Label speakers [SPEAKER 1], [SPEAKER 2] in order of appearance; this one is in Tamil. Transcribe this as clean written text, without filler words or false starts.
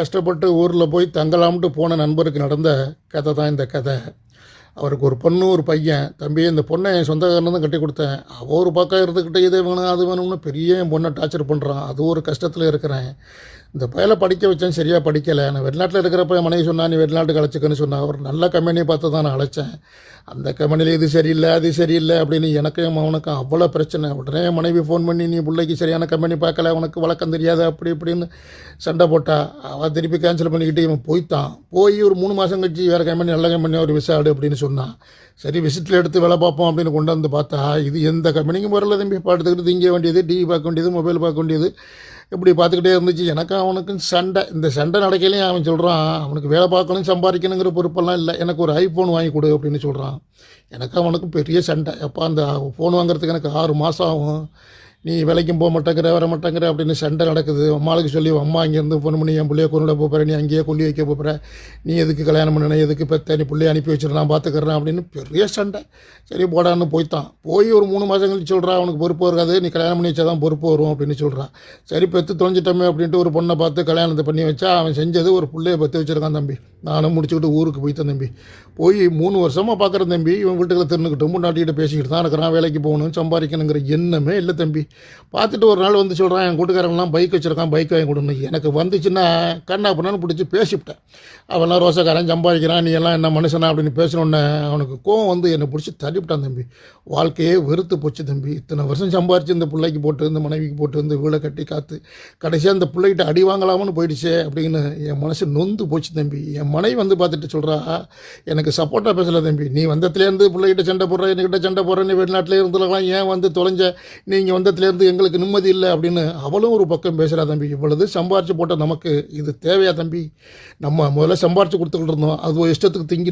[SPEAKER 1] கஷ்டப்பட்டு ஊரில் போய் தங்கலாம்ட்டு போன நண்பருக்கு நடந்த கதை தான் இந்த கதை. அவருக்கு ஒரு பொண்ணு ஒரு பையன். தம்பி, இந்த பொண்ணை என் சொந்தக்காரன் தான் கட்டி கொடுத்தேன். அவள் ஒரு பக்கம் இருந்துக்கிட்டு இது வேணும் அது வேணும்னு பெரிய என் பொண்ணை டார்ச்சர் பண்ணுறான். அது ஒரு கஷ்டத்தில் இருக்கிறேன். இந்த பையலை படிக்க வச்சேன், சரியாக படிக்கலை. நான் வெளிநாட்டில் இருக்கிறப்ப என் மனைவி சொன்னா நீ வெளிநாட்டுக்கு அழைச்சிக்கன்னு சொன்னால் அவர் நல்ல கம்பெனியை பார்த்து தான் நான் அழைச்சேன். அந்த கம்பெனியில் இது சரியில்லை அது சரியில்லை அப்படின்னு எனக்கும் அவனுக்கும் அவ்வளோ பிரச்சனை. உடனே என் மனைவி ஃபோன் பண்ணி நீ பிள்ளைக்கு சரியான கம்பெனி பார்க்கல, உனக்கு வழக்கம் தெரியாது அப்படி இப்படின்னு சண்டை போட்டா. அவள் திருப்பி கேன்சல் பண்ணிக்கிட்டு இவன் போய் ஒரு 3 மாதம் கழிச்சு வேறு கம்பெனி நல்ல கம்பெனி ஒரு விசாடு அப்படின்னு சொன்னான். சரி விசிட்டில் எடுத்து வேலை பார்ப்போம் அப்படின்னு கொண்டு வந்து பார்த்தா இது எந்த கம்பெனிக்கும் வரல தம்பி. படுத்துக்கிட்டு திங்க வேண்டியது, டிவி பார்க்க வேண்டியது, மொபைல் பார்க்க வேண்டியது, இப்படி பார்த்துக்கிட்டே இருந்துச்சு. எனக்கும் அவனுக்கும் சண்டை. இந்த சண்டை நடக்கையிலையும் அவன் சொல்கிறான் அவனுக்கு வேலை பார்க்கணும் சம்பாதிக்கணுங்கிற பொறுப்பெல்லாம் இல்லை, எனக்கு ஒரு ஐஃபோன் வாங்கி கொடு அப்படின்னு சொல்கிறான். எனக்கு அவனுக்கும் பெரிய சண்டை. எப்போ அந்த ஃபோன் வாங்குறதுக்கு எனக்கு 6 மாதம் ஆகும், நீ வேலைக்கும் போக மாட்டேங்கிற வர மாட்டேங்கிற அப்படின்னு சண்டை நடக்குது. அம்மாளுக்கு சொல்லி அம்மா இங்கேருந்து ஃபோன் பண்ணி என் பிள்ளைய கொண்டு போகிற, நீ அங்கேயே கொல்லி வைக்க போகிற, நீ எதுக்கு கல்யாணம் பண்ண, எதுக்கு பெத்த, நீ பிள்ளைய அனுப்பி வச்சிடறேன் நான் பார்த்துக்கிறேன் அப்படின்னு பெரிய சண்டை. சரி போடான்னு போய் ஒரு 3 மாதம் கழிச்சு சொல்கிறான் அவனுக்கு பொறுப்பு இருக்காது, நீ கல்யாணம் பண்ணி வச்சா தான் பொறுப்பு வரும் அப்படின்னு சொல்கிறான். சரி பெற்று தொலைஞ்சிட்டோமே அப்படின்ட்டு ஒரு பொண்ணை பார்த்து கல்யாணத்தை பண்ணி வச்சா அவன் செஞ்சது ஒரு பிள்ளைய பெற்று வச்சுருக்கான் தம்பி. நானும் முடிச்சுக்கிட்டு ஊருக்கு போய்த்தேன் தம்பி. போய் 3 வருஷமாக பார்க்குறேன் தம்பி. இவன் வீட்டுக்குள்ள திருந்துக்கிட்டு முன்னாட்டிகிட்ட பேசிக்கிட்டு தான் இருக்கிறான். வேலைக்கு போகணும் சம்பாதிக்கணுங்கிற எண்ணமே இல்லை தம்பி. பார்த்துட்டு ஒரு நாள் வந்து சொல்கிறான் என் கூட்டுக்காரங்களாம் பைக் வச்சுருக்கான், பைக் வாங்கி கொடுன்னு. எனக்கு வந்துச்சுன்னா கண்ணா பண்ணான்னு பிடிச்சி பேசிவிட்டேன். அவெல்லாம் ரோசக்காரன் சம்பாதிக்கிறான், நீ எல்லாம் என்ன மனுஷனா அப்படின்னு பேசினோடனே அவனுக்கு கோவம் வந்து என்னை பிடிச்சி தள்ளிவிட்டான் தம்பி. வாழ்க்கையே வெறுத்து போச்சு தம்பி. இத்தனை வருஷம் சம்பாரித்து இந்த பிள்ளைக்கு போட்டு இந்த மனைவிக்கு போட்டு இந்த வீடை கட்டி காத்து கடைசியாக இந்த பிள்ளைகிட்ட அடி வாங்கலாம்னு போயிடுச்சே அப்படின்னு என் மனசு நொந்து போச்சு தம்பி. என் மனைவி வந்து பார்த்துட்டு சொல்கிறா எனக்கு சப்போர்ட்டாக பேசலை தம்பி, நீ வந்தத்துலேருந்து பிள்ளைகிட்ட சண்டை போடுற, என்கிட்ட சண்டை போடுற, நீ வெளிநாட்டிலே இருந்துலாம் ஏன் வந்து தொலைஞ்ச, நீங்கள் வந்தத்துலேருந்து எங்களுக்கு நிம்மதி இல்லை அப்படின்னு அவளும் ஒரு பக்கம் பேசுகிறா தம்பி. இவ்வளவு சம்பாரித்து போட்டால் நமக்கு இது தேவையா தம்பி? நம்ம முதல்ல சம்பாரித்து கொடுத்துக்கிட்டு இருந்தோம், அது ஒரு இஷ்டத்துக்கு திங்கிற